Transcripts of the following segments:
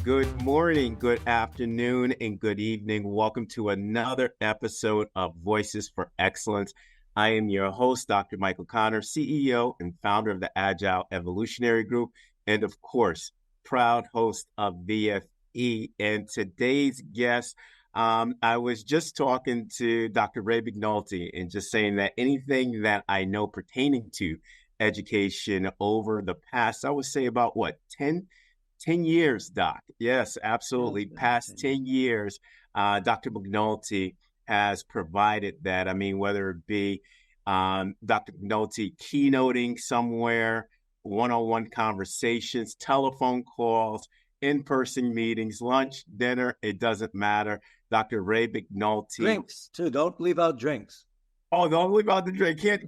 Good morning, good afternoon, and good evening. Welcome to another episode of Voices for Excellence. I am your host, Dr. Michael Connor, CEO and founder of the Agile Evolutionary Group, and of course, proud host of VFE. And today's guest, I was just talking to Dr. Ray McNulty and just saying that anything that I know pertaining to education over the past, I would say about 10 years, Doc. Yes, absolutely. Past 10 years, Dr. McNulty has provided that. I mean, whether it be Dr. McNulty keynoting somewhere, one-on-one conversations, telephone calls, in-person meetings, lunch, dinner, it doesn't matter. Dr. Ray McNulty. Drinks, too. Don't leave out drinks. Oh, don't leave out the drink. Can't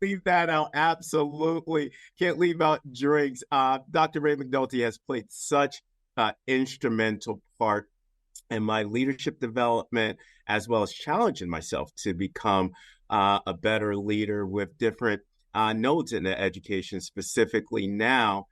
leave that out. Absolutely. Can't leave out drinks. Dr. Ray McNulty has played such an instrumental part in my leadership development, as well as challenging myself to become a better leader with different nodes in the education, specifically now,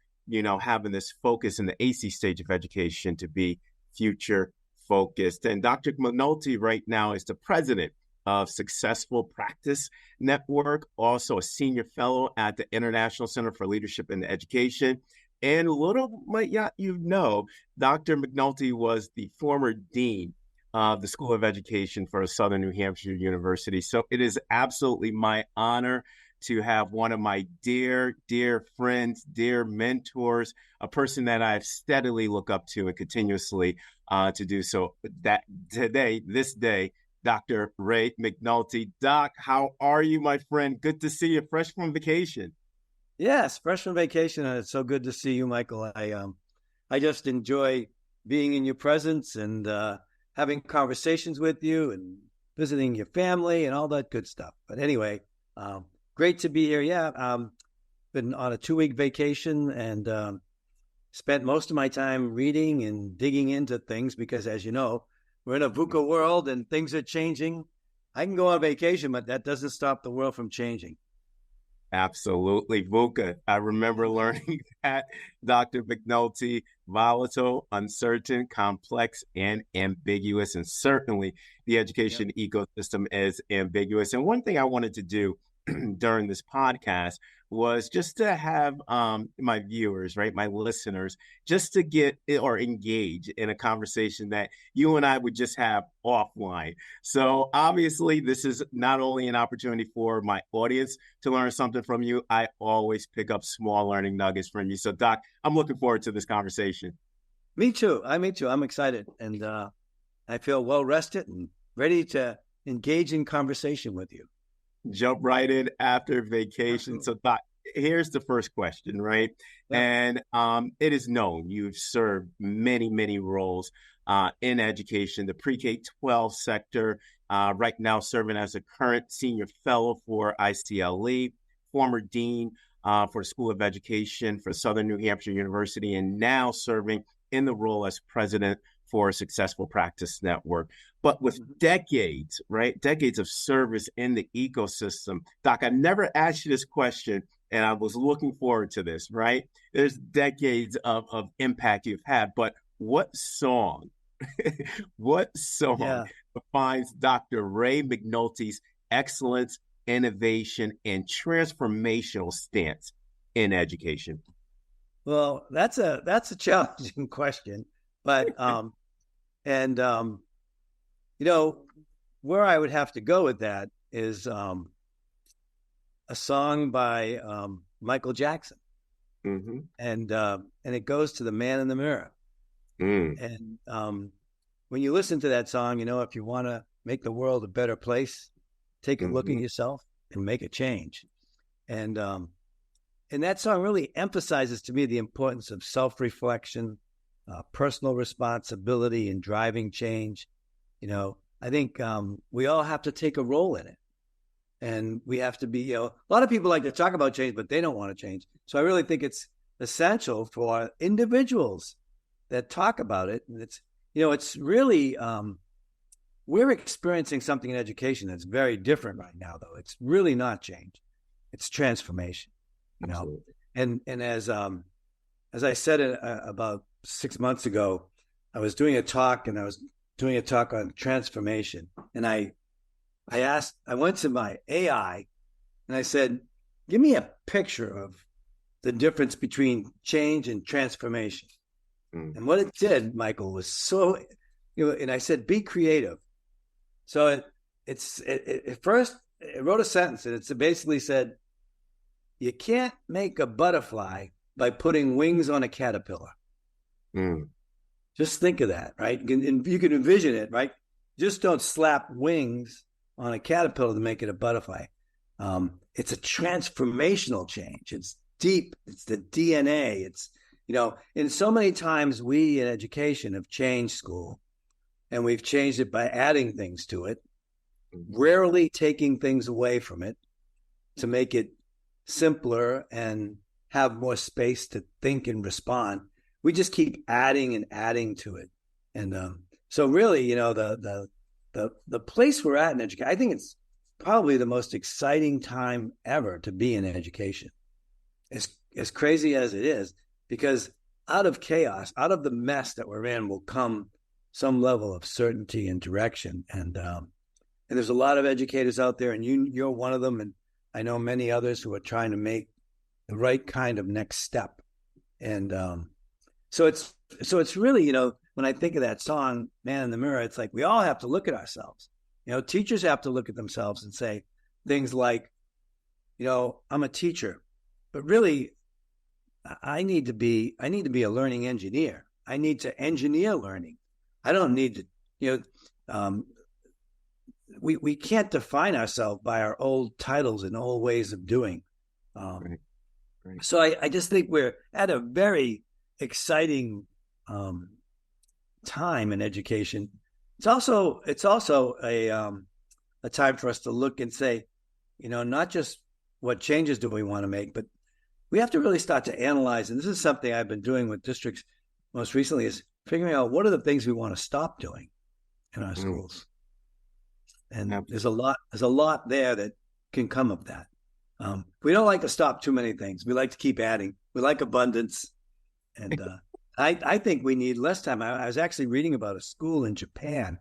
having this focus in the AC stage of education to be future focused. And Dr. McNulty right now is the president of Successful Practice Network, also a senior fellow at the International Center for Leadership in Education. And little might you know, Dr. McNulty was the former dean of the School of Education for Southern New Hampshire University. So it is absolutely my honor to have one of my dear, dear friends, dear mentors, a person that I've steadily looked up to and continuously to do so. That today, this day, Dr. Ray McNulty. Doc, how are you, my friend? Good to see you, fresh from vacation. Yes, fresh from vacation, and it's so good to see you, Michael. I just enjoy being in your presence and having conversations with you and visiting your family and all that good stuff. But anyway, great to be here. Yeah, been on a 2-week vacation and spent most of my time reading and digging into things because, as you know, we're in a VUCA world and things are changing. I can go on vacation, but that doesn't stop the world from changing. Absolutely. VUCA. I remember learning that, Dr. McNulty, volatile, uncertain, complex, and ambiguous. And certainly the education ecosystem is ambiguous. And one thing I wanted to do during this podcast was just to have my viewers, right, my listeners, just to get or engage in a conversation that you and I would just have offline. So obviously, this is not only an opportunity for my audience to learn something from you, I always pick up small learning nuggets from you. So Doc, I'm looking forward to this conversation. Me too. I'm excited. And I feel well rested and ready to engage in conversation with you. Jump right in after vacation. Absolutely. So Doc, here's the first question, right? Yeah. And it is known you've served many, many roles in education, the pre-K-12 sector, right now serving as a current senior fellow for ICLE, former dean for School of Education for Southern New Hampshire University, and now serving in the role as president for a Successful Practice Network. But with decades, right, decades of service in the ecosystem, Doc, I never asked you this question, and I was looking forward to this, right? There's decades of impact you've had, but what song defines Dr. Ray McNulty's excellence, innovation, and transformational stance in education? Well, that's a challenging question, but where I would have to go with that is a song by Michael Jackson, and it goes to The Man in the Mirror. And when you listen to that song, if you want to make the world a better place, take a look at yourself and make a change. And that song really emphasizes to me the importance of self-reflection, personal responsibility in driving change. I think we all have to take a role in it. And we have to be, a lot of people like to talk about change, but they don't want to change. So I really think it's essential for individuals that talk about it. And it's really, we're experiencing something in education that's very different right now, though. It's really not change. It's transformation, Absolutely. And as as I said about 6 months ago, I was doing a talk on transformation. And I went to my AI and I said, give me a picture of the difference between change and transformation. And what it did, Michael, was and I said, be creative. So it first wrote a sentence, and it basically said, you can't make a butterfly by putting wings on a caterpillar. Just think of that, right? You can envision it, right? Just don't slap wings on a caterpillar to make it a butterfly. It's a transformational change. It's deep. It's the DNA. It's, and so many times we in education have changed school, and we've changed it by adding things to it, rarely taking things away from it to make it simpler and have more space to think and respond. We just keep adding and adding to it. And so really, the place we're at in education, I think it's probably the most exciting time ever to be in education. As crazy as it is, because out of chaos, out of the mess that we're in will come some level of certainty and direction. And there's a lot of educators out there, and you're one of them. And I know many others who are trying to make the right kind of next step. And so it's really, when I think of that song, Man in the Mirror, it's like we all have to look at ourselves. Teachers have to look at themselves and say things like, I'm a teacher, but really I need to be a learning engineer. I need to engineer learning. I don't need to, we can't define ourselves by our old titles and old ways of doing. Right. So I just think we're at a very exciting time in education. It's also a time for us to look and say, not just what changes do we want to make, but we have to really start to analyze. And this is something I've been doing with districts most recently, is figuring out what are the things we want to stop doing in our schools. And there's a lot there that can come of that. We don't like to stop too many things. We like to keep adding. We like abundance. And I think we need less time. I was actually reading about a school in Japan,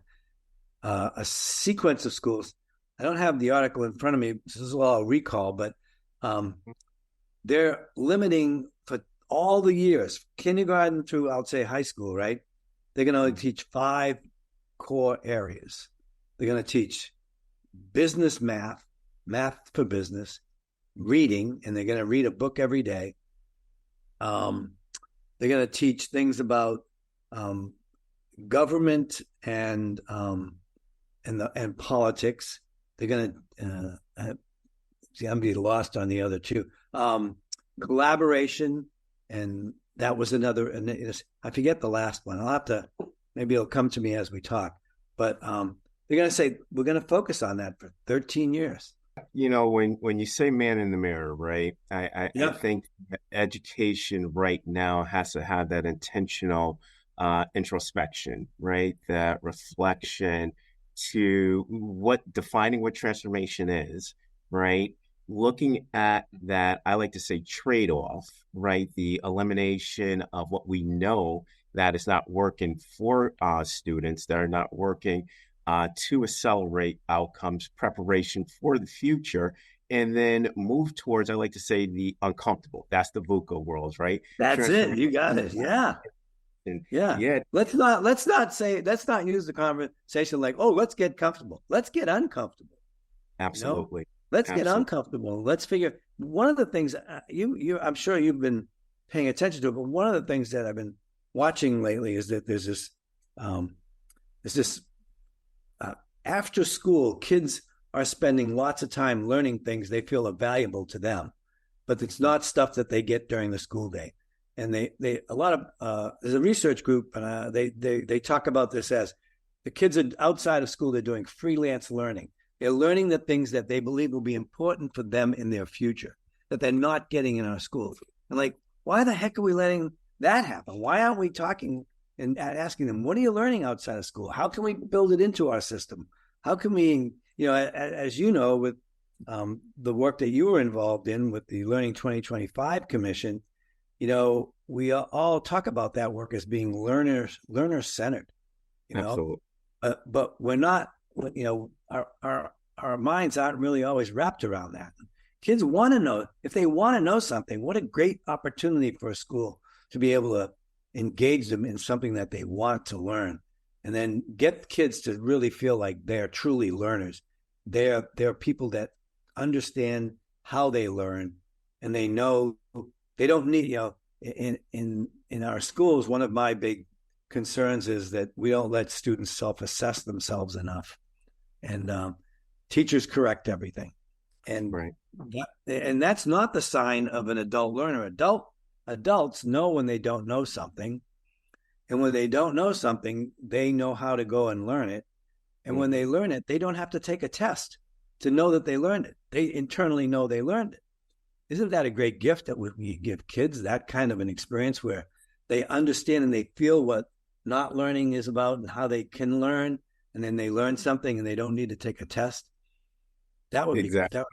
a sequence of schools. I don't have the article in front of me. This is all I'll recall, but they're limiting for all the years, kindergarten through, I'll say, high school, right? They're going to teach 5 core areas. They're going to teach business math for business, reading, and they're going to read a book every day. They're going to teach things about government and politics. They're going to I'm being lost on the other two. Collaboration, and that was another. And I forget the last one. I'll have to. Maybe it'll come to me as we talk. But they're going to say we're going to focus on that for 13 years. When you say man in the mirror, right? I think education right now has to have that intentional introspection, right? That reflection to defining what transformation is, right? Looking at that, I like to say trade-off, right? The elimination of what we know that is not working for students, that are not working to accelerate outcomes, preparation for the future, and then move towards, I like to say, the uncomfortable. That's the VUCA world, right? That's it. You got it. Yeah. Yeah. Let's not use the conversation like, oh, let's get comfortable. Let's get uncomfortable. Absolutely. Let's get uncomfortable. Let's figure. One of the things I'm sure you've been paying attention to, but one of the things that I've been watching lately is that there's this after school, kids are spending lots of time learning things they feel are valuable to them, but it's not stuff that they get during the school day. And there's a research group, and they talk about this as the kids are outside of school. They're doing freelance learning. They're learning the things that they believe will be important for them in their future that they're not getting in our schools. And like, why the heck are we letting that happen? Why aren't we talking and asking them, what are you learning outside of school? How can we build it into our system? How can we, as you know, with the work that you were involved in with the Learning 2025 Commission, we all talk about that work as being learner centered, Absolutely. But we're not, our minds aren't really always wrapped around that. Kids want to know, if they want to know something, what a great opportunity for a school to be able to engage them in something that they want to learn, and then get kids to really feel like they're truly learners. They're people that understand how they learn, and they know they don't need, in our schools, one of my big concerns is that we don't let students self-assess themselves enough, and teachers correct everything, and right. And that's not the sign of an adult learner. Adults know when they don't know something, and when they don't know something, they know how to go and learn it. And when they learn it, they don't have to take a test to know that they learned it. They internally know they learned it. Isn't that a great gift that we give kids, that kind of an experience where they understand and they feel what not learning is about and how they can learn, and then they learn something and they don't need to take a test? That would be that.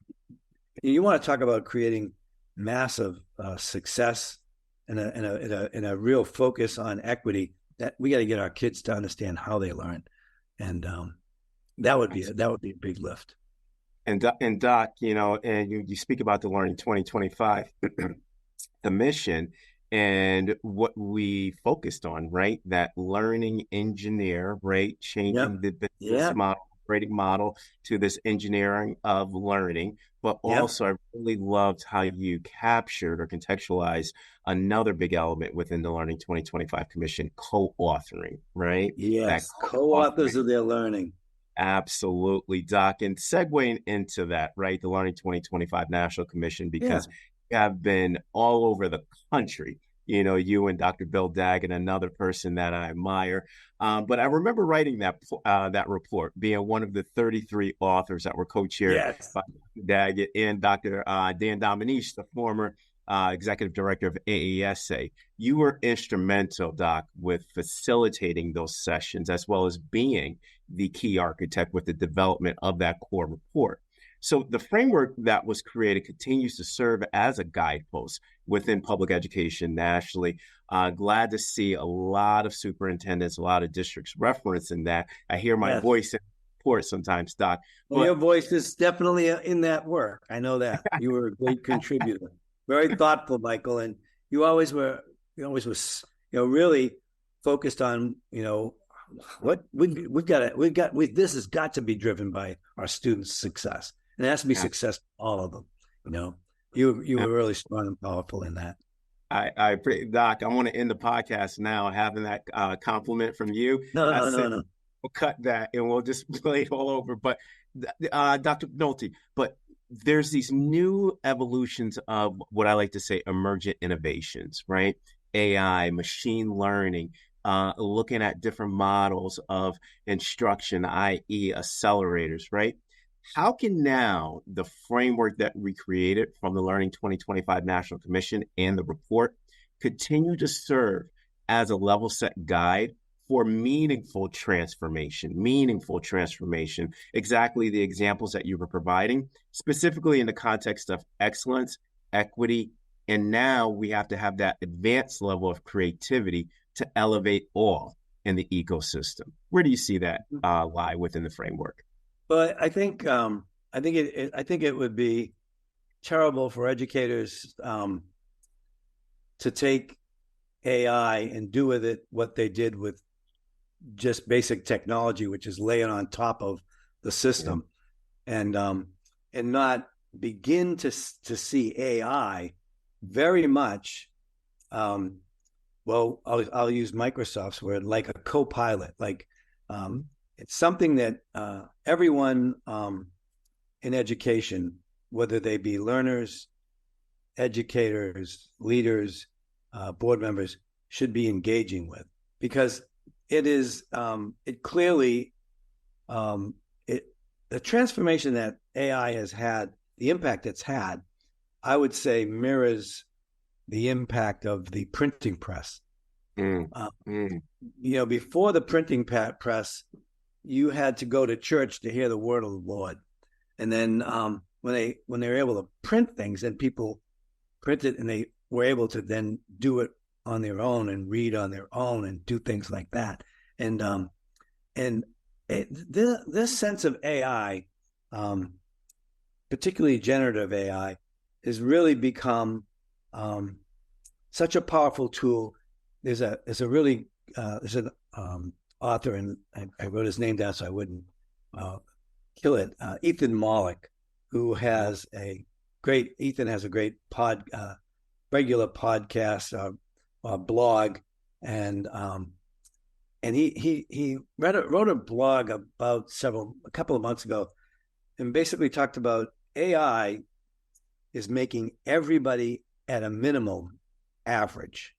You want to talk about creating massive success and a real focus on equity. That we got to get our kids to understand how they learn, and that would be a big lift. And Doc, and you speak about the Learning 2025, the mission and what we focused on, right? That learning engineer, right? Changing the business model, operating model to this engineering of learning. But also, I really loved how you captured or contextualized another big element within the Learning 2025 Commission, co-authoring, right? Yes, co-authors of their learning. Absolutely, Doc. And segueing into that, right, the Learning 2025 National Commission, because you have been all over the country, you and Dr. Bill Daggett, another person that I admire. But I remember writing that report, being one of the 33 authors that were co-chaired by Dr. Daggett and Dr. Dan Dominique, the former executive director of AESA. You were instrumental, Doc, with facilitating those sessions, as well as being the key architect with the development of that core report. So the framework that was created continues to serve as a guidepost within public education nationally. Glad to see a lot of superintendents, a lot of districts referencing that. I hear my voice in report sometimes, Doc. Well, your voice is definitely in that work. I know that. You were a great contributor. Very thoughtful, Michael, and you always was, really focused on, what this has got to be driven by our students' success, and it has to be success for all of them. You were really strong and powerful in that. I Doc, I want to end the podcast now having that compliment from you. No. We'll cut that and we'll just play it all over. But Dr. McNulty, but there's these new evolutions of what I like to say emergent innovations, right? AI, machine learning, looking at different models of instruction, i.e. accelerators, right? How can now the framework that we created from the Learning 2025 National Commission and the report continue to serve as a level set guide for meaningful transformation, exactly the examples that you were providing, specifically in the context of excellence, equity, and now we have to have that advanced level of creativity to elevate all in the ecosystem. Where do you see that lie within the framework? Well, I think it would be terrible for educators to take AI and do with it what they did with just basic technology, which is laying on top of the system, and not begin to see AI very much. Well, I'll use Microsoft's word, like a co-pilot, like it's something that everyone in education, whether they be learners, educators, leaders, board members, should be engaging with, because it is it clearly the transformation that AI has had, the impact it's had, I would say mirrors the impact of the printing press. Before the printing press, you had to go to church to hear the word of the Lord, and then when they were able to print things, and people printed and they were able to then do it on their own and read on their own and do things like that. This sense of AI, particularly generative AI, has really become such a powerful tool. There's an author, and I wrote his name down so I wouldn't kill it. Ethan Mollick, who has a great regular podcast, blog, and he wrote a blog about a couple of months ago, and basically talked about AI is making everybody at a minimum average.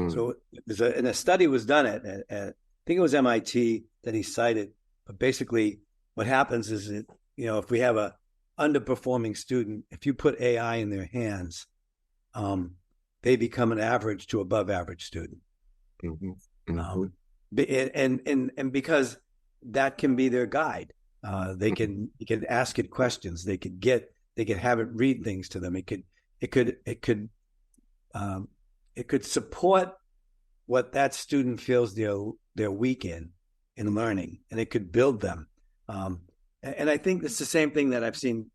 So a study was done at I think it was MIT that he cited, but basically what happens is that, if we have a underperforming student, if you put AI in their hands, they become an average to above average student. And because that can be their guide, they can ask it questions. They could have it read things to them. It could support what that student feels they're weak in learning, and it could build them. And I think it's the same thing that I've seen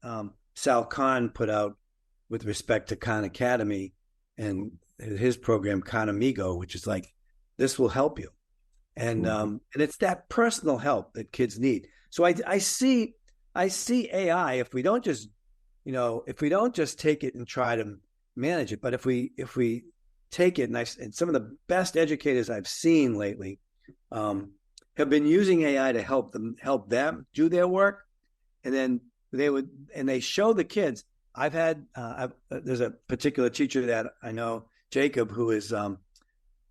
Sal Khan put out with respect to Khan Academy and his program Khan Amigo, which is like, this will help you. And it's that personal help that kids need. So I see AI, if we don't just take it and try to manage it, but if we take it, and some of the best educators I've seen lately have been using AI to help them do their work, and then they show the kids. There's a particular teacher that I know, Jacob, who is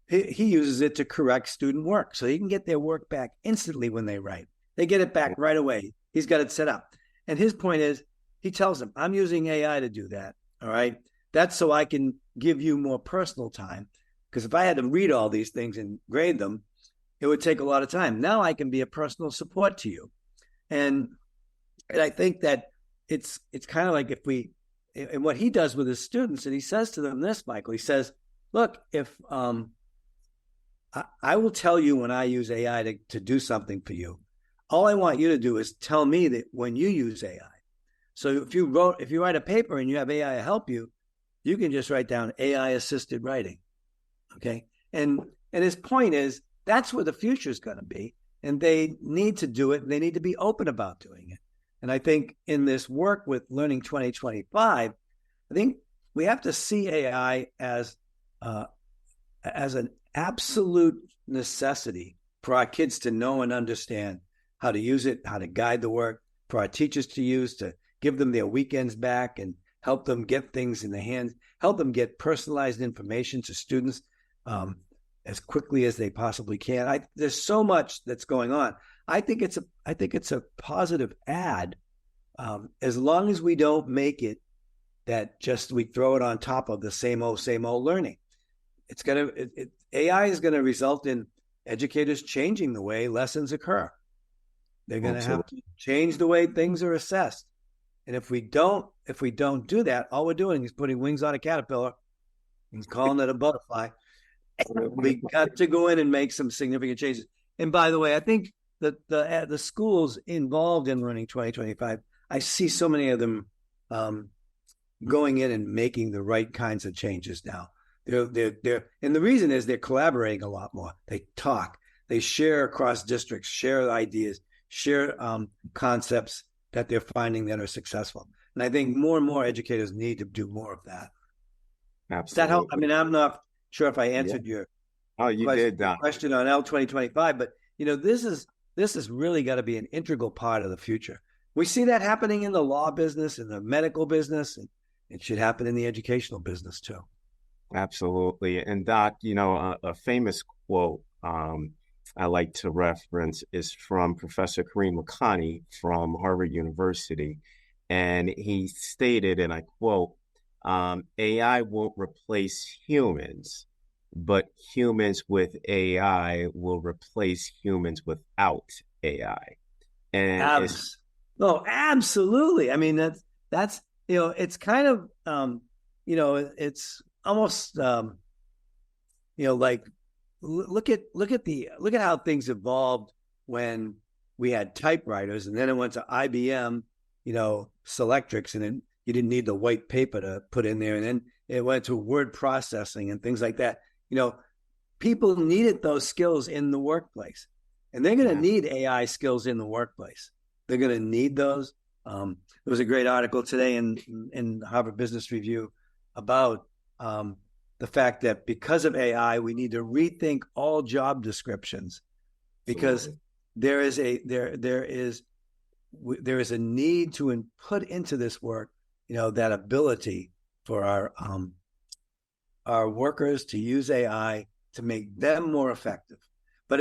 he uses it to correct student work, so he can get their work back instantly when they write. They get it back right away. He's got it set up, and his point is, he tells them, "I'm using AI to do that. All right, that's so I can give you more personal time, because if I had to read all these things and grade them, it would take a lot of time. Now I can be a personal support to you." And I think that it's kind of like and what he does with his students, and he says to them this, Michael, he says, "Look, if I will tell you when I use AI to do something for you. All I want you to do is tell me that when you use AI. So if you write a paper and you have AI help you, you can just write down AI assisted writing." Okay. And his point is, that's where the future is going to be. And they need to do it. And they need to be open about doing it. And I think in this work with Learning 2025, I think we have to see AI as an absolute necessity for our kids to know and understand how to use it, how to guide the work, for our teachers to use, to give them their weekends back and help them get things in their hands, help them get personalized information to students as quickly as they possibly can. There's so much that's going on. I think it's a positive ad, as long as we don't make it that just we throw it on top of the same old learning. AI is going to result in educators changing the way lessons occur. They're going to have to change the way things are assessed. And if we don't do that, all we're doing is putting wings on a caterpillar and calling it a butterfly. We got to go in and make some significant changes. And by the way, I think that the schools involved in Learning 2025, I see so many of them going in and making the right kinds of changes now. They're and the reason is they're collaborating a lot more. They talk, they share across districts, share ideas, share concepts that they're finding that are successful. And I think more and more educators need to do more of that. Absolutely. Does that help? I mean, I'm not sure if I answered your question on L 2025, but this is really got to be an integral part of the future. We see that happening in the law business, in the medical business, and it should happen in the educational business too. Absolutely. And Doc, a famous quote I like to reference is from Professor Kareem Lakhani from Harvard University. And he stated, and I quote, AI won't replace humans, but humans with AI will replace humans without AI. And absolutely. I mean, that's it's kind of, it's almost like look at how things evolved when we had typewriters, and then it went to IBM, Selectrics, and then you didn't need the white paper to put in there, and then it went to word processing and things like that. People needed those skills in the workplace, and they're going to need AI skills in the workplace. They're going to need those. There was a great article today in Harvard Business Review about the fact that because of AI, we need to rethink all job descriptions, because there is a need to put into this work, that ability for our workers to use AI to make them more effective. But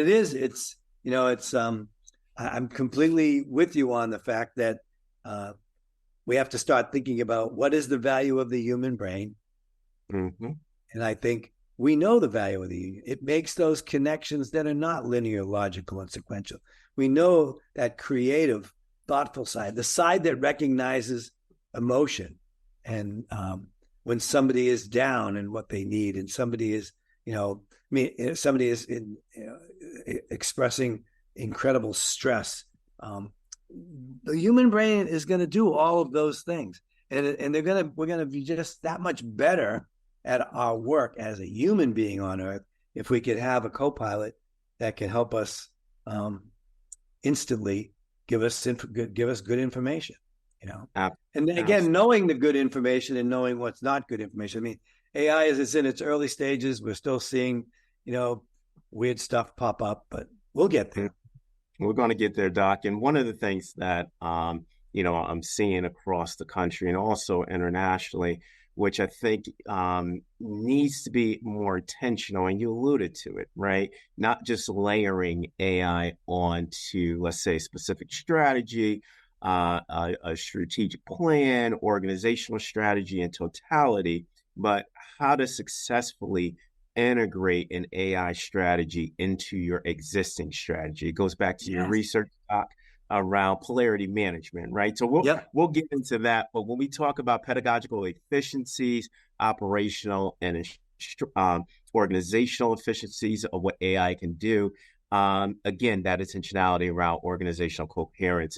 I'm completely with you on the fact that we have to start thinking about what is the value of the human brain. Mm-hmm. And I think we know the value of it makes those connections that are not linear, logical, and sequential. We know that creative, thoughtful side, the side that recognizes emotion, and when somebody is down and what they need, and somebody is, expressing incredible stress. The human brain is going to do all of those things, and we're going to be just that much better at our work as a human being on Earth if we could have a co-pilot that can help us instantly give us good information. And then again, knowing the good information and knowing what's not good information. I mean, AI is in its early stages. We're still seeing, weird stuff pop up, but we'll get there. We're going to get there, Doc. And one of the things that, I'm seeing across the country and also internationally, which I think needs to be more intentional, and you alluded to it, right? Not just layering AI onto, let's say, specific strategy, a strategic plan, organizational strategy in totality, but how to successfully integrate an AI strategy into your existing strategy. It goes back to your research, Doc, around polarity management, right? So we'll get into that. But when we talk about pedagogical efficiencies, operational and organizational efficiencies of what AI can do, again, that intentionality around organizational coherence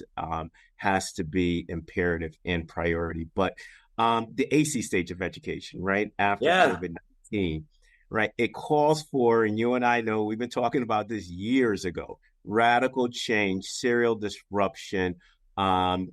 has to be imperative and priority. But the AC stage of education, right, after COVID-19, right, it calls for, and you and I know we've been talking about this years ago, radical change, serial disruption,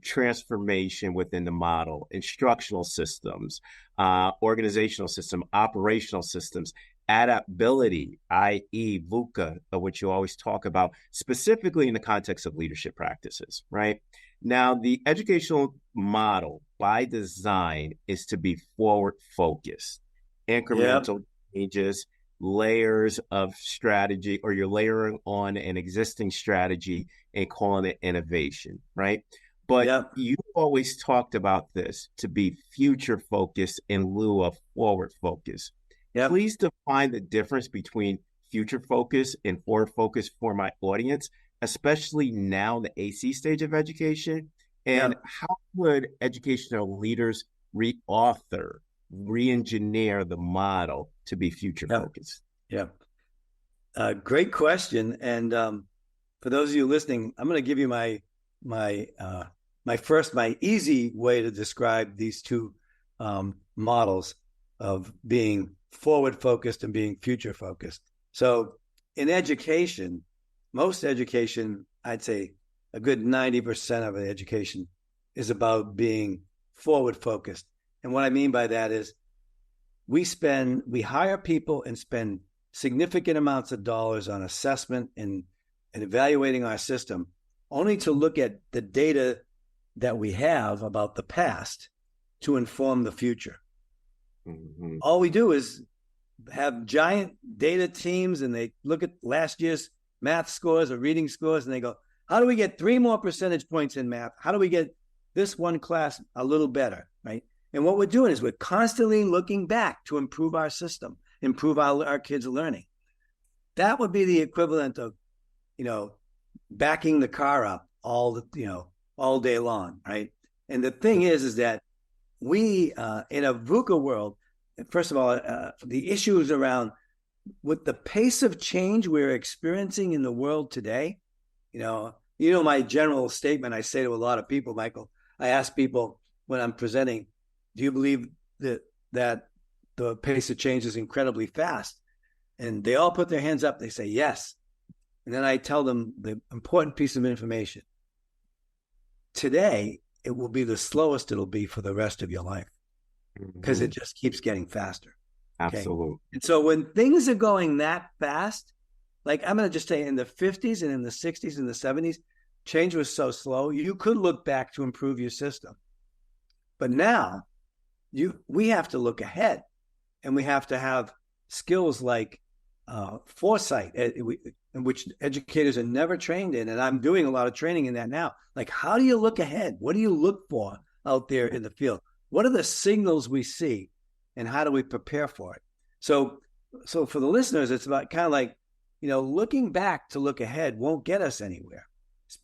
transformation within the model, instructional systems, organizational system, operational systems, adaptability, i.e. VUCA, which you always talk about, specifically in the context of leadership practices, right? Now, the educational model by design is to be forward-focused, incremental changes, layers of strategy, or you're layering on an existing strategy and calling it innovation, right? But you always talked about this to be future focused in lieu of forward focus. Please define the difference between future focus and forward focus for my audience, especially now in the AC stage of education. And how would educational leaders re-author, re-engineer the model to be future focused? Great question. And for those of you listening, I'm going to give you my easy way to describe these two models of being forward focused and being future focused. So in education, most education, I'd say a good 90% of education is about being forward focused. And what I mean by that is we hire people and spend significant amounts of dollars on assessment and evaluating our system, only to look at the data that we have about the past to inform the future. Mm-hmm. All we do is have giant data teams, and they look at last year's math scores or reading scores, and they go, how do we get 3 more percentage points in math? How do we get this one class a little better, right? And what we're doing is we're constantly looking back to improve our system, improve our kids' learning. That would be the equivalent of, backing the car up all day long, right? And the thing is that we, in a VUCA world, first of all, the issues around with the pace of change we're experiencing in the world today. My general statement I say to a lot of people, Michael, I ask people when I'm presenting, do you believe that the pace of change is incredibly fast? And they all put their hands up. They say yes. And then I tell them the important piece of information. Today, it will be the slowest it'll be for the rest of your life because it just keeps getting faster. Absolutely. Okay? And so when things are going that fast, like I'm going to just say in the 50s and in the 60s and the 70s, change was so slow, you could look back to improve your system. But now we have to look ahead, and we have to have skills like foresight, which educators are never trained in. And I'm doing a lot of training in that now. Like, how do you look ahead? What do you look for out there in the field? What are the signals we see, and how do we prepare for it? So for the listeners, it's about kind of like, looking back to look ahead won't get us anywhere.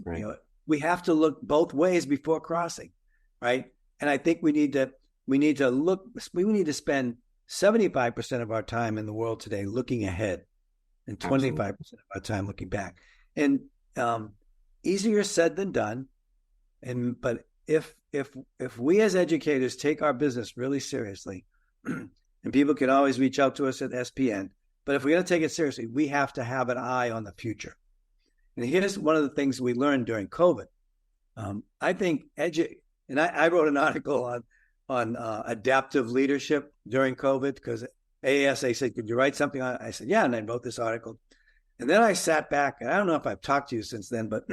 Right. We have to look both ways before crossing, right? And I think we need to spend 75% of our time in the world today looking ahead, and 25% of our time looking back. And easier said than done. But if we as educators take our business really seriously, and people can always reach out to us at SPN, but if we're going to take it seriously, we have to have an eye on the future. And here's one of the things we learned during COVID. I think I wrote an article on adaptive leadership during COVID because AASA said, could you write something on it? I said, yeah, and I wrote this article. And then I sat back, and I don't know if I've talked to you since then, but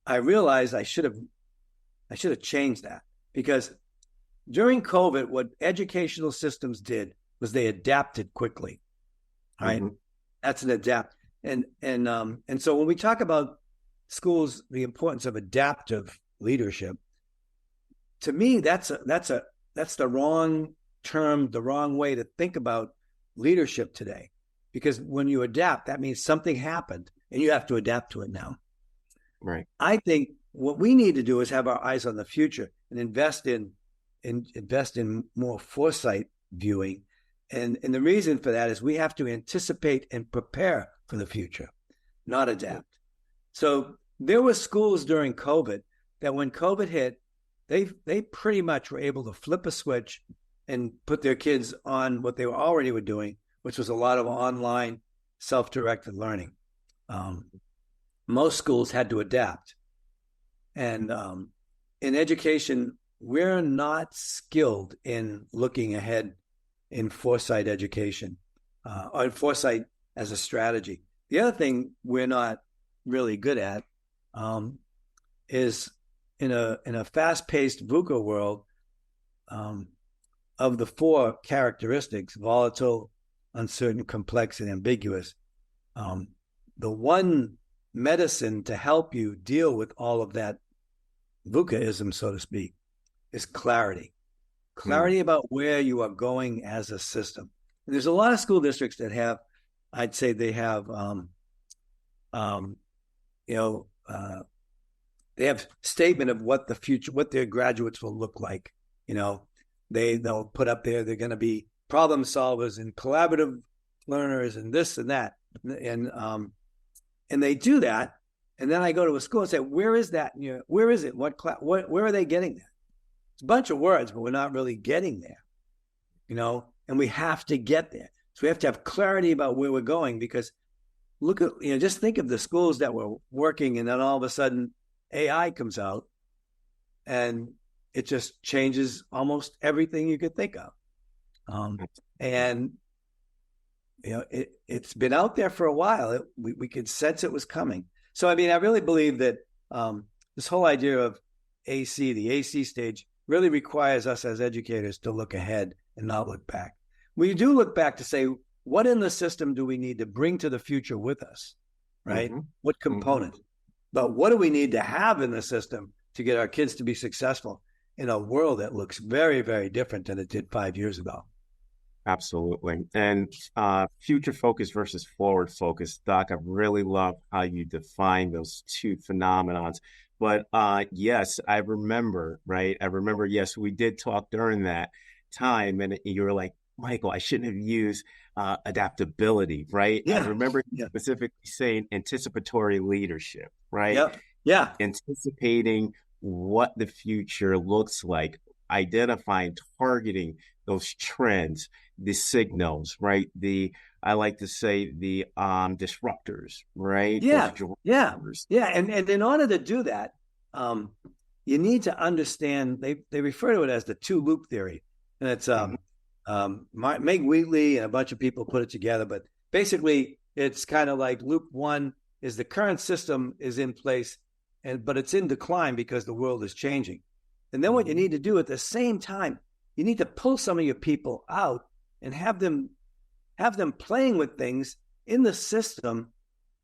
I realized I should have changed that, because during COVID, what educational systems did was they adapted quickly. All right. Mm-hmm. That's an adapt. And so when we talk about schools, the importance of adaptive leadership, to me, that's the wrong term, the wrong way to think about leadership today. Because when you adapt, that means something happened and you have to adapt to it now. Right. I think what we need to do is have our eyes on the future and invest in more foresight viewing. And the reason for that is we have to anticipate and prepare for the future, not adapt. So there were schools during COVID that when COVID hit, they pretty much were able to flip a switch and put their kids on what they already were doing, which was a lot of online self-directed learning. Most schools had to adapt. And in education, we're not skilled in looking ahead in foresight education or in foresight as a strategy. The other thing we're not really good at is in a fast-paced VUCA world, of the four characteristics, volatile, uncertain, complex, and ambiguous, the one medicine to help you deal with all of that VUCAism, so to speak, is clarity. Clarity about where you are going as a system. And there's a lot of school districts that have, I'd say they have, they have statement of what the future, what their graduates will look like. They'll put up there, they're going to be problem solvers and collaborative learners and this and that. And they do that. And then I go to a school and say, where is that? Where is it? Where are they getting that? It's a bunch of words, but we're not really getting there, and we have to get there. So we have to have clarity about where we're going, because look at, just think of the schools that were working, and then all of a sudden AI comes out and it just changes almost everything you could think of. And it's been out there for a while. We could sense it was coming. So, I really believe that this whole idea of the AC stage, really requires us as educators to look ahead and not look back. We do look back to say, what in the system do we need to bring to the future with us, right? Mm-hmm. What component? Mm-hmm. But what do we need to have in the system to get our kids to be successful in a world that looks very, very different than it did 5 years ago? Absolutely. And future focus versus forward focus, Doc, I really love how you define those two phenomenons. But yes, I remember, right? Yes, we did talk during that time, and you were like, Michael, I shouldn't have used adaptability, right? I Yeah. remember Yeah. specifically saying anticipatory leadership, right? Yep. Yeah. Anticipating what the future looks like, identifying, targeting those trends, the signals, right? I like to say the disruptors, right? Those Yeah. Yeah. drivers. Yeah. And in order to do that, um, you need to understand, they refer to it as the two loop theory. And it's Meg Wheatley and a bunch of people put it together. But basically, it's kind of like loop one is the current system is in place, but it's in decline because the world is changing. And then what you need to do at the same time, you need to pull some of your people out and have them playing with things in the system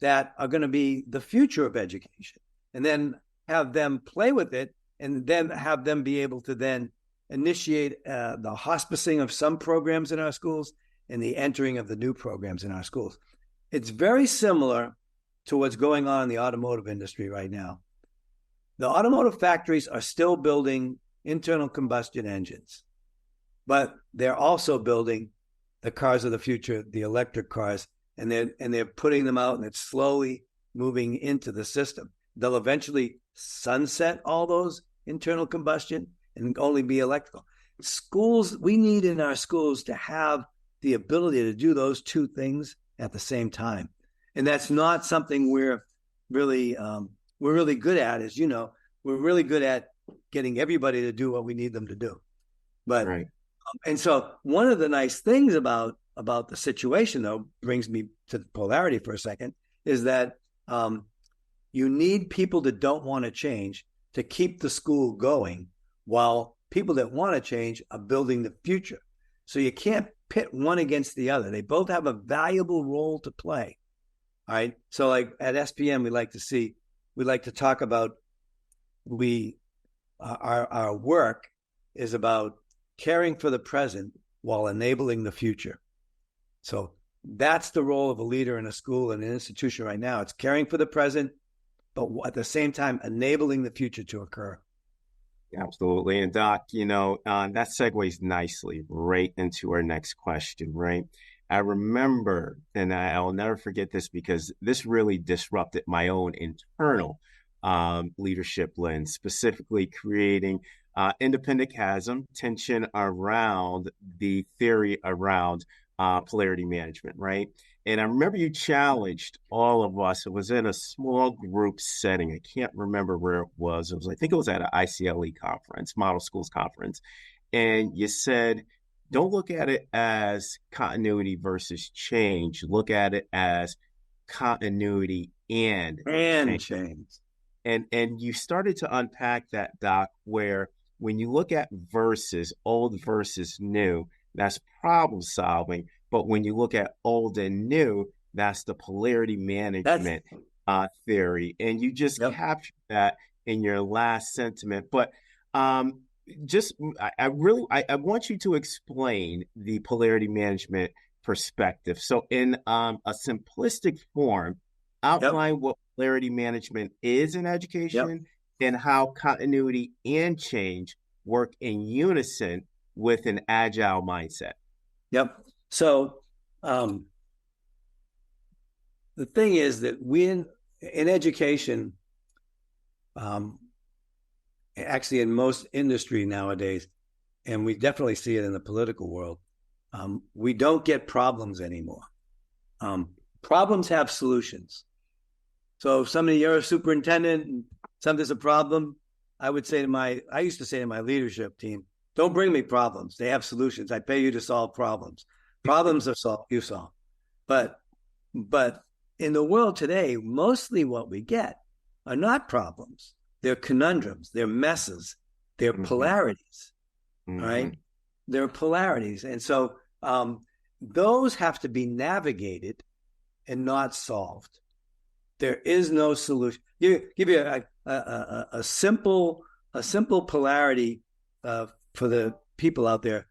that are going to be the future of education, and then have them play with it, and then have them be able to then initiate the hospicing of some programs in our schools and the entering of the new programs in our schools. It's very similar to what's going on in the automotive industry right now. The automotive factories are still building internal combustion engines, but they're also building the cars of the future, the electric cars, and they're putting them out, and it's slowly moving into the system. They'll eventually sunset all those internal combustion and only be electrical. Schools, we need in our schools to have the ability to do those two things at the same time. And that's not something we're really good at, as you know. We're really good at getting everybody to do what we need them to do. But right. And so one of the nice things about the situation, though, brings me to the polarity for a second, is that you need people that don't want to change to keep the school going, while people that want to change are building the future. So you can't pit one against the other. They both have a valuable role to play. All right. So like at SPM, we like to talk about our work is about caring for the present while enabling the future. So that's the role of a leader in a school and an institution right now. It's caring for the present, but at the same time, enabling the future to occur. Absolutely. And Doc, that segues nicely right into our next question, right? I remember, and I'll never forget this because this really disrupted my own internal leadership lens, specifically creating independent chasm, tension around the theory around polarity management, right? And I remember you challenged all of us. It was in a small group setting. I can't remember where it was. I think it was at an ICLE conference, Model Schools Conference. And you said, don't look at it as continuity versus change. Look at it as continuity and change. And you started to unpack that, Doc, where when you look at versus, old versus new, that's problem solving. But when you look at old and new, that's the polarity management theory. And you just captured that in your last sentiment. But I want you to explain the polarity management perspective. So in a simplistic form, outline what polarity management is in education and how continuity and change work in unison with an agile mindset. Yep. So the thing is that in education, actually in most industry nowadays, and we definitely see it in the political world, we don't get problems anymore. Problems have solutions. So if you're a superintendent and something's a problem, I used to say to my leadership team, don't bring me problems. They have solutions. I pay you to solve problems. Problems are solved, you solve. But in the world today, mostly what we get are not problems. They're conundrums. They're messes. They're polarities, right? They're polarities. And so those have to be navigated and not solved. There is no solution. Give you a simple polarity for the people out there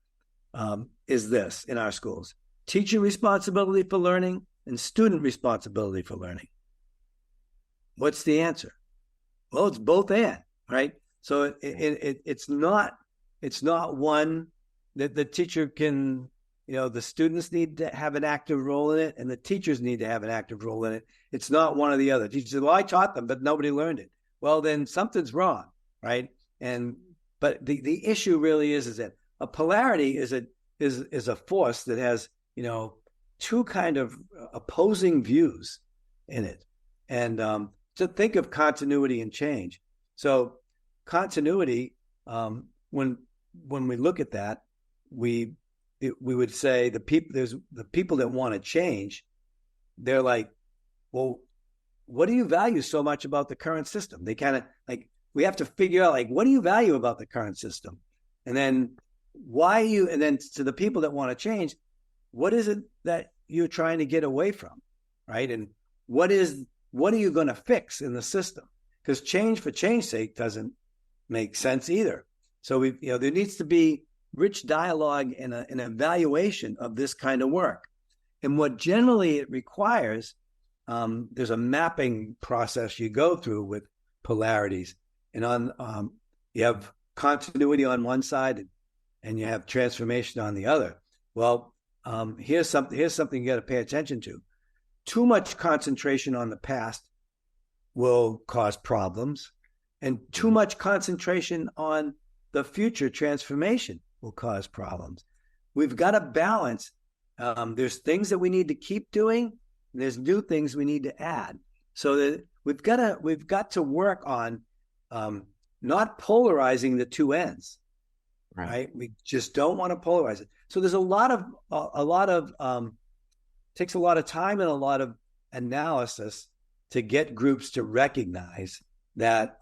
is this in our schools: teacher responsibility for learning and student responsibility for learning. What's the answer? Well, it's both and, right? So it's not one that the teacher can the students need to have an active role in it, and the teachers need to have an active role in it. It's not one or the other. Teachers say, well, I taught them, but nobody learned it. Well, then something's wrong, right? But the issue really is that a polarity is a force that has, two kind of opposing views in it. And to think of continuity and change. So continuity, when we look at that, we would say the people that want to change, they're like, well, what do you value so much about the current system? They kind of like, we have to figure out, like, what do you value about the current system? And then and then to the people that want to change, what is it that you're trying to get away from, right? And what are you going to fix in the system? Because change for change's sake doesn't make sense either. So there needs to be rich dialogue and an evaluation of this kind of work. And what generally it requires, there's a mapping process you go through with polarities, and you have continuity on one side, and you have transformation on the other. Well, here's something you got to pay attention to. Too much concentration on the past will cause problems, and too much concentration on the future transformation will cause problems. We've got to balance. There's things that we need to keep doing, and there's new things we need to add. So that we've got to work on not polarizing the two ends. Right? We just don't want to polarize it. So there's a lot of takes a lot of time and a lot of analysis to get groups to recognize that,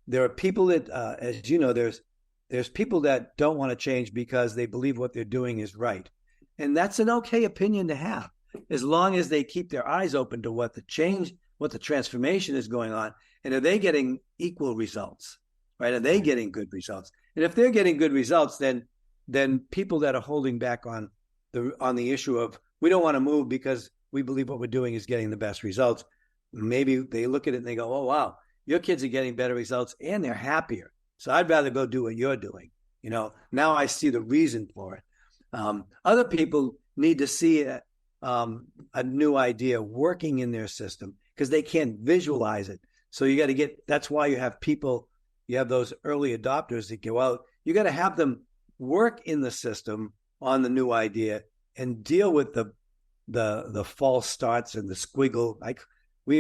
there are people that, as you know, there's people that don't want to change because they believe what they're doing is right. And that's an okay opinion to have, as long as they keep their eyes open to what the transformation is going on. And are they getting equal results, right? Are they getting good results? And if they're getting good results, then people that are holding back on the issue of, we don't want to move because we believe what we're doing is getting the best results, maybe they look at it and they go, oh, wow, your kids are getting better results and they're happier. So I'd rather go do what you're doing. Now I see the reason for it. Other people need to see a new idea working in their system because they can't visualize it. So you got to that's why you have those early adopters that go out. You got to have them work in the system on the new idea and deal with the false starts and the squiggle. Like we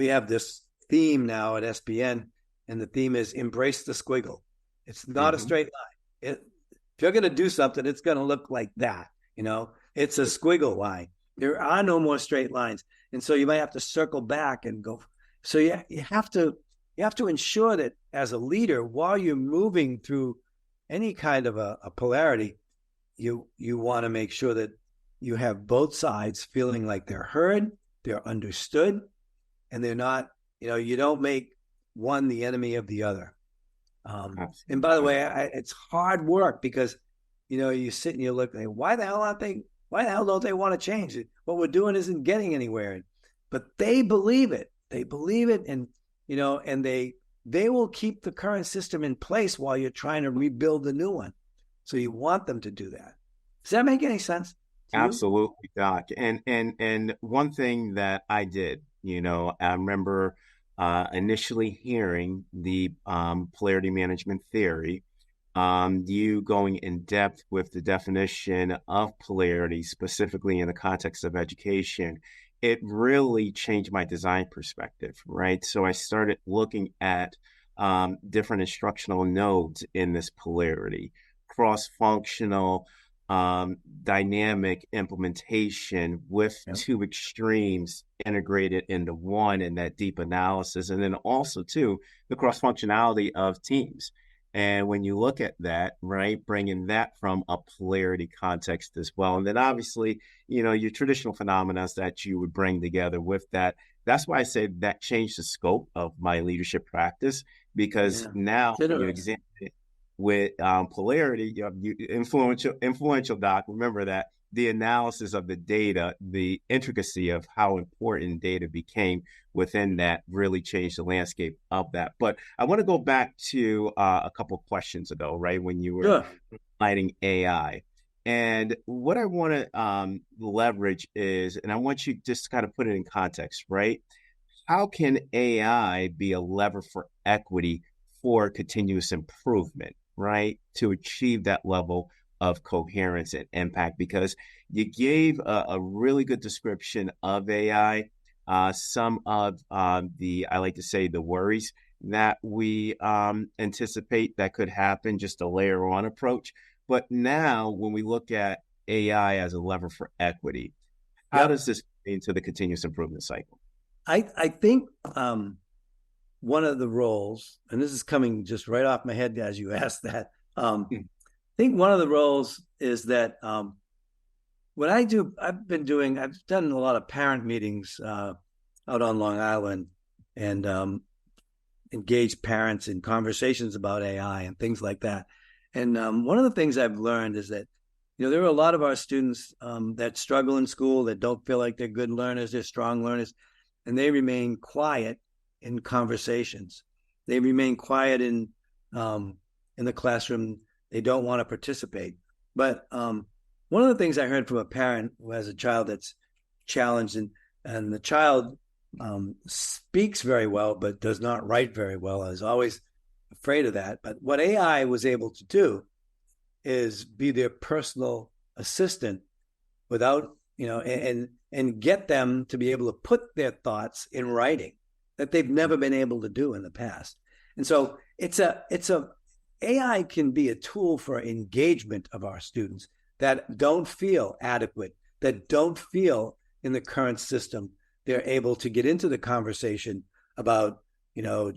have this theme now at SPN, and the theme is embrace the squiggle. It's not a straight line. If you're going to do something, it's going to look like that. It's a squiggle line. There are no more straight lines. And so you might have to circle back and go. So you have to ensure that as a leader, while you're moving through any kind of a polarity, you want to make sure that you have both sides feeling like they're heard, they're understood, and they're not, you don't make one the enemy of the other. And by the way, it's hard work because, you sit and you look, like, why the hell don't they want to change it? What we're doing isn't getting anywhere. But they believe it. They believe it. And, and they will keep the current system in place while you're trying to rebuild the new one. So you want them to do that. Does that make any sense? Absolutely, Doc. And one thing that I did, I remember initially hearing the polarity management theory, you going in depth with the definition of polarity, specifically in the context of education. It really changed my design perspective, right? So I started looking at different instructional nodes in this polarity, cross-functional, dynamic implementation with two extremes integrated into one in that deep analysis. And then also, too, the cross-functionality of teams. And when you look at that, right, bringing that from a polarity context as well. And then obviously, your traditional phenomena that you would bring together with that. That's why I say that changed the scope of my leadership practice, because now you examine it with polarity, influential Doc. Remember that the analysis of the data, the intricacy of how important data became within that really changed the landscape of that. But I want to go back to a couple of questions ago, right? When you were Sure. citing AI. And what I want to leverage is, and I want you just to kind of put it in context, right? How can AI be a lever for equity for continuous improvement, right? To achieve that level of coherence and impact, because you gave a really good description of AI, some of I like to say, the worries that we anticipate that could happen, just a layer on approach. But now, when we look at AI as a lever for equity, how Yep. does this fit into the continuous improvement cycle? I think one of the roles, and this is coming just right off my head as you asked that, I think one of the roles is that what I do, I've done a lot of parent meetings out on Long Island and engage parents in conversations about AI and things like that. And one of the things I've learned is that, there are a lot of our students that struggle in school, that don't feel like they're good learners, they're strong learners, and they remain quiet in conversations. They remain quiet in the classroom. They don't want to participate. But one of the things I heard from a parent who has a child that's challenged, and the child speaks very well, but does not write very well. I was always afraid of that. But what AI was able to do is be their personal assistant without, and get them to be able to put their thoughts in writing that they've never been able to do in the past. And so AI can be a tool for engagement of our students that don't feel adequate, that don't feel in the current system they're able to get into the conversation about,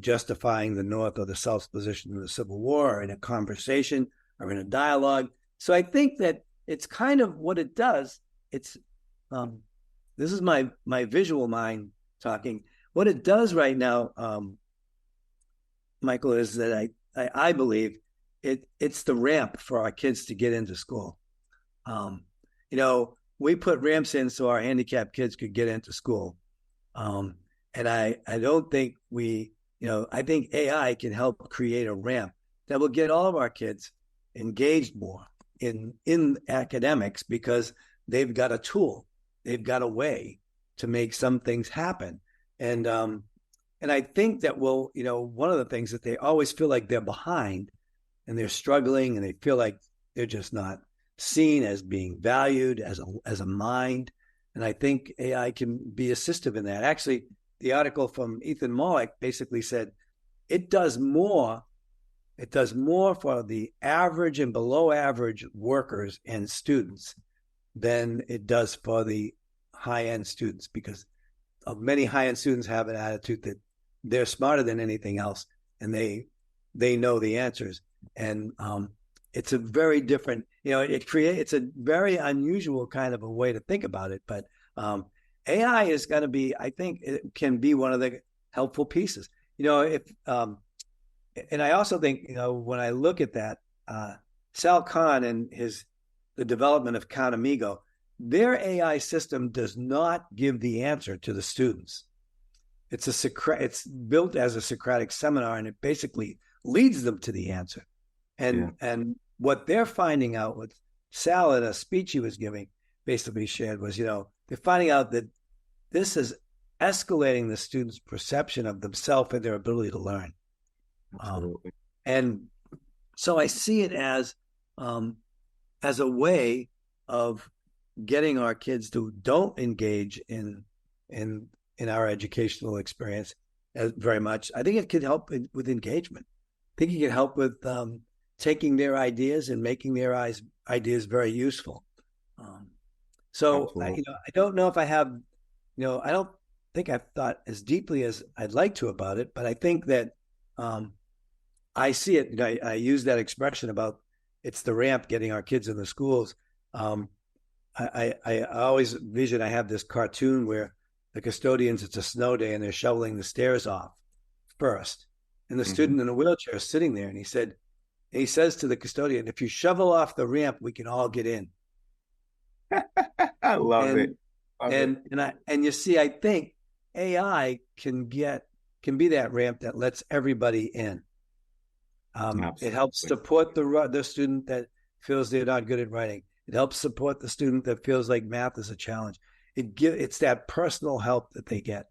justifying the North or the South's position in the Civil War, or in a conversation or in a dialogue. So I think that it's kind of what it does. It's this is my visual mind talking. What it does right now, Michael, is that I believe it's the ramp for our kids to get into school. We put ramps in so our handicapped kids could get into school. And I don't think I think AI can help create a ramp that will get all of our kids engaged more in academics, because they've got a tool, they've got a way to make some things happen. And I think that one of the things that they always feel like they're behind and they're struggling and they feel like they're just not seen as being valued as a mind. And I think AI can be assistive in that. Actually, the article from Ethan Mollick basically said it does more for the average and below average workers and students than it does for the high-end students, because many high-end students have an attitude that they're smarter than anything else and they know the answers. And it's a very different, it's a very unusual kind of a way to think about it. But AI is going to be, I think it can be one of the helpful pieces. And I also think, when I look at that, Sal Khan and the development of Count Amigo, their AI system does not give the answer to the students. It's built as a Socratic seminar, and it basically leads them to the answer. And what they're finding out, what Sal in a speech he was giving basically shared was, they're finding out that this is escalating the students' perception of themselves and their ability to learn. And so I see it as a way of getting our kids to don't engage in our educational experience very much. I think it could help with engagement. I think it can help with taking their ideas and making their ideas very useful. So I don't know if I have, I don't think I've thought as deeply as I'd like to about it, but I think that I see it. I use that expression about it's the ramp getting our kids in the schools. I always vision, I have this cartoon where the custodians, it's a snow day and they're shoveling the stairs off first. And the student in a wheelchair is sitting there, and he says to the custodian, if you shovel off the ramp, we can all get in. I love it. And you see, I think AI can be that ramp that lets everybody in. It helps support the student that feels they're not good at writing. It helps support the student that feels like math is a challenge. It's that personal help that they get.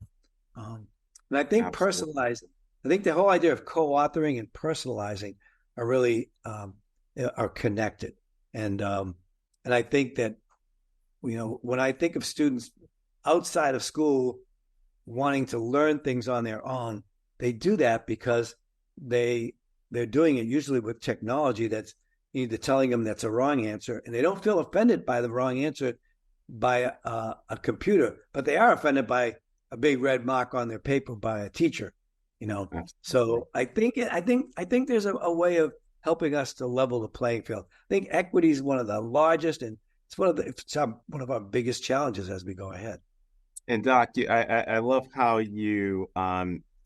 And I think personalizing, I think the whole idea of co-authoring and personalizing are really are connected. And I think that, when I think of students outside of school wanting to learn things on their own, they do that because they're doing it usually with technology that's either telling them that's a wrong answer, and they don't feel offended by the wrong answer by a computer, but they are offended by a big red mark on their paper by a teacher. So I think there's a way of helping us to level the playing field. I think equity is one of the largest, and it's one of our biggest challenges as we go ahead. And Doc, I love how you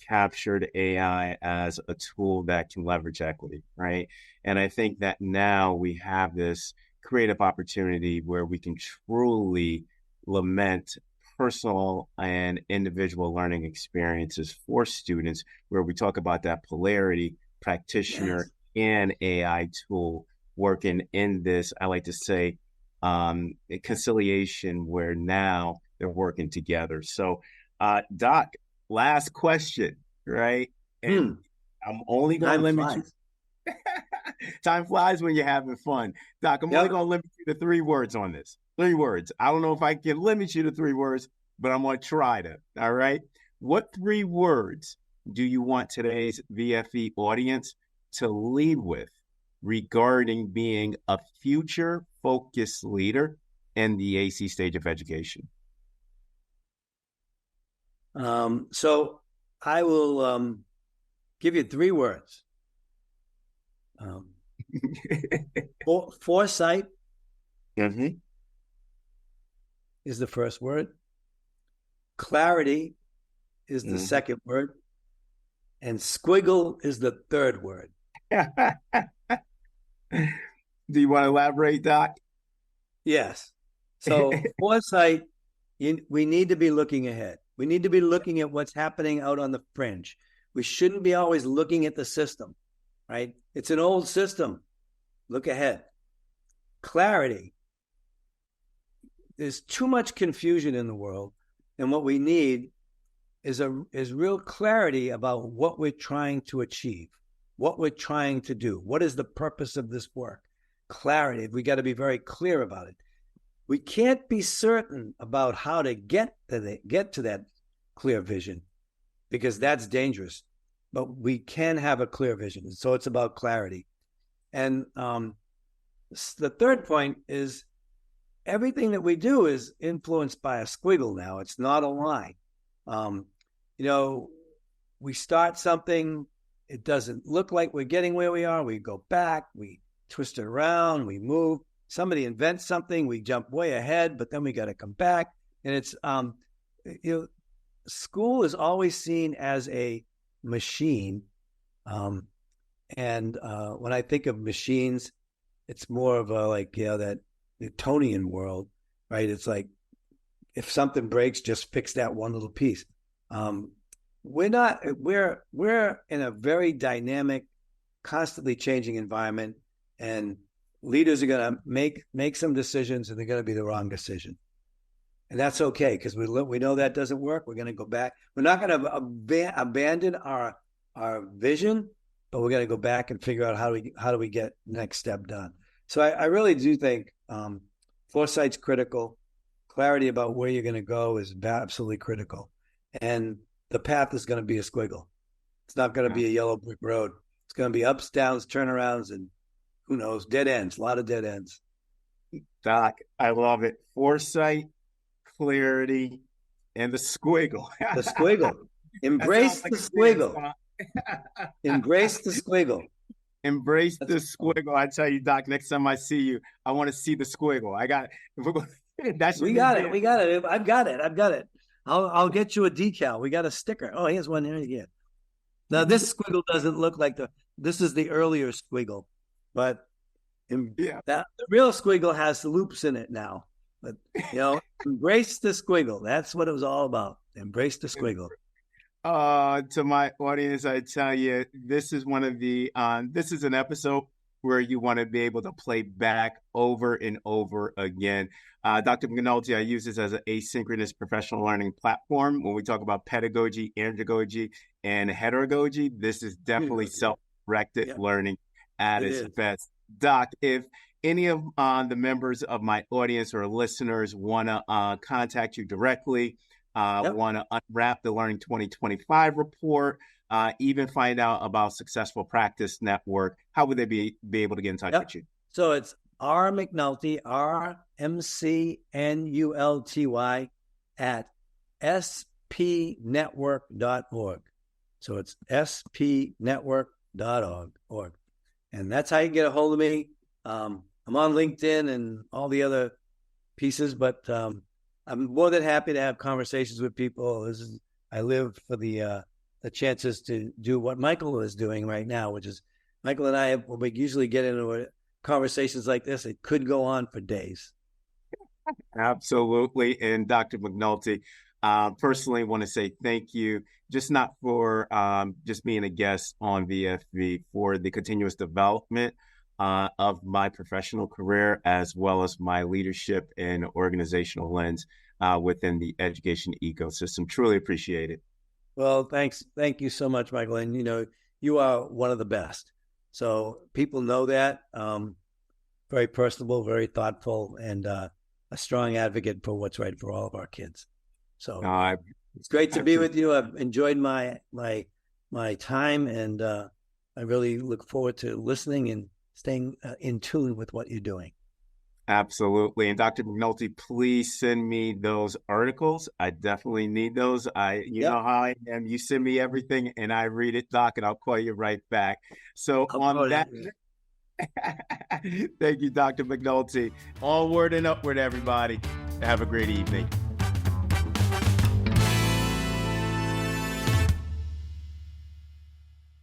captured AI as a tool that can leverage equity, right? And I think that now we have this creative opportunity where we can truly lament personal and individual learning experiences for students, where we talk about that polarity, practitioner and AI tool working in this, I like to say, conciliation, where now they're working together. So, Doc, last question, right? And I'm only going to limit you. Time flies when you're having fun. Doc, I'm only going to limit you to 3 words on this. 3 words. I don't know if I can limit you to 3 words, but I'm going to try to. All right. What 3 words do you want today's VFE audience to lead with regarding being a future-focused leader in the AC stage of education? So I will give you 3 words. Foresight is the first word. Clarity is the second word. And squiggle is the third word. Do you want to elaborate, Doc? Yes. So foresight, we need to be looking ahead. We need to be looking at what's happening out on the fringe. We shouldn't be always looking at the system, right? It's an old system. Look ahead. Clarity. There's too much confusion in the world, and what we need is real clarity about what we're trying to achieve, what we're trying to do. What is the purpose of this work? Clarity. We got to be very clear about it. We can't be certain about how to get to that clear vision, because that's dangerous. But we can have a clear vision. So it's about clarity. And the third point is everything that we do is influenced by a squiggle now. It's not a line. We start something, it doesn't look like we're getting where we are. We go back, we twist it around, we move. Somebody invents something, we jump way ahead, but then we got to come back. And it's, school is always seen as a machine. And when I think of machines, it's more of that Newtonian world, right? It's like, if something breaks, just fix that one little piece. We're in a very dynamic, constantly changing environment, and leaders are going to make some decisions, and they're going to be the wrong decision. And that's okay, because we know that doesn't work. We're going to go back. We're not going to abandon our vision, but we're going to go back and figure out how do we get next step done. So I really do think foresight's critical. Clarity about where you're going to go is absolutely critical. And the path is going to be a squiggle. It's not going to be a yellow brick road. It's going to be ups, downs, turnarounds, and who knows, dead ends, a lot of dead ends. Doc, I love it. Foresight, clarity, and the squiggle. The squiggle. Embrace the squiggle. Embrace the squiggle. Embrace the squiggle. I tell you, Doc, next time I see you, I want to see the squiggle. We got it. We got it. I've got it. I'll get you a decal. We got a sticker. Oh, here's one here again. Now this squiggle doesn't look like this is the earlier squiggle, but the real squiggle has the loops in it now. But, embrace the squiggle. That's what it was all about. Embrace the squiggle. To my audience, I tell you, this is this is an episode where you want to be able to play back over and over again. Dr. McNulty, I use this as an asynchronous professional learning platform. When we talk about pedagogy, andragogy, and heterogogy, this is definitely self-directed learning at its best. Doc, if any of the members of my audience or listeners want to contact you directly, want to unwrap the Learning 2025 report, even find out about Successful Practice Network, how would they be able to get in touch with you? So it's R McNulty, RMCNULTY at spnetwork.org. So it's spnetwork.org. And that's how you get a hold of me. I'm on LinkedIn and all the other pieces, but I'm more than happy to have conversations with people. I live for the chances to do what Michael is doing right now, which is Michael and I, when we usually get into conversations like this, it could go on for days. Absolutely. And Dr. McNulty, personally want to say thank you, just not for just being a guest on VFV, for the continuous development of my professional career, as well as my leadership and organizational lens within the education ecosystem. Truly appreciate it. Well, thanks. Thank you so much, Michael. And, you are one of the best. So people know that. Very personable, very thoughtful, and a strong advocate for what's right for all of our kids. So it's great to be with you. I've enjoyed my time, and I really look forward to listening and staying in tune with what you're doing. Absolutely. And Dr. McNulty, please send me those articles. I definitely need those. You know how I am. You send me everything and I read it, Doc, and I'll call you right back. So on that, thank you, Dr. McNulty. Onward and upward, everybody. Have a great evening.